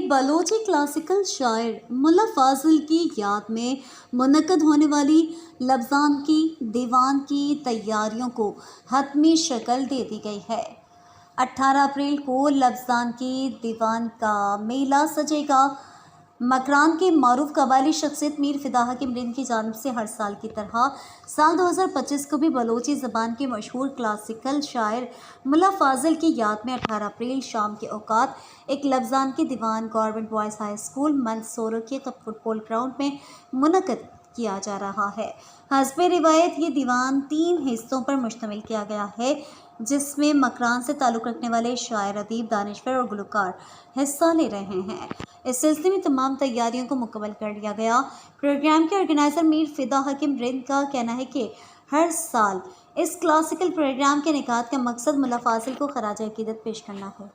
Balochi classical शायर मुल्ला फाजिल की याद में मुनक्कद होने वाली लफ्ज़ान की दीवान की तैयारियों को हतमी शक्ल दे दी गई है। 18 अप्रैल को लफ्ज़ान की दीवान का मेला सजेगा। मकरान के मारूफ कबायली शख्सियत मीर फिदा हकीम रिंद की जानिब से हर साल की तरह साल 2025 को भी बलोची ज़बान के मशहूर क्लासिकल शायर मुल्ला फाजिल की याद में 18 अप्रैल शाम के औकात एक लफ्ज़ान की दीवान government boys high school Mandsaur के फुटबॉल ग्राउंड में मुनक्कद किया जा रहा है। हस्बे रिवायत ये दीवान 3 हिस्सों पर मुश्तमिल किया गया है, जिसमें मकरान से ताल्लुक़ रखने वाले शायर, अदीब, दानिशवर और गुलकार हिस्सा ले रहे हैं। इस सिलसिले में तमाम तैयारियों को मुकम्मल कर लिया गया। प्रोग्राम के ऑर्गेनाइज़र मीर फिदा हकीम रिंद का कहना है कि हर साल इस क्लासिकल प्रोग्राम के इनेकाद का मकसद मुल्ला फाजिल को खराज अकीदत पेश करना है।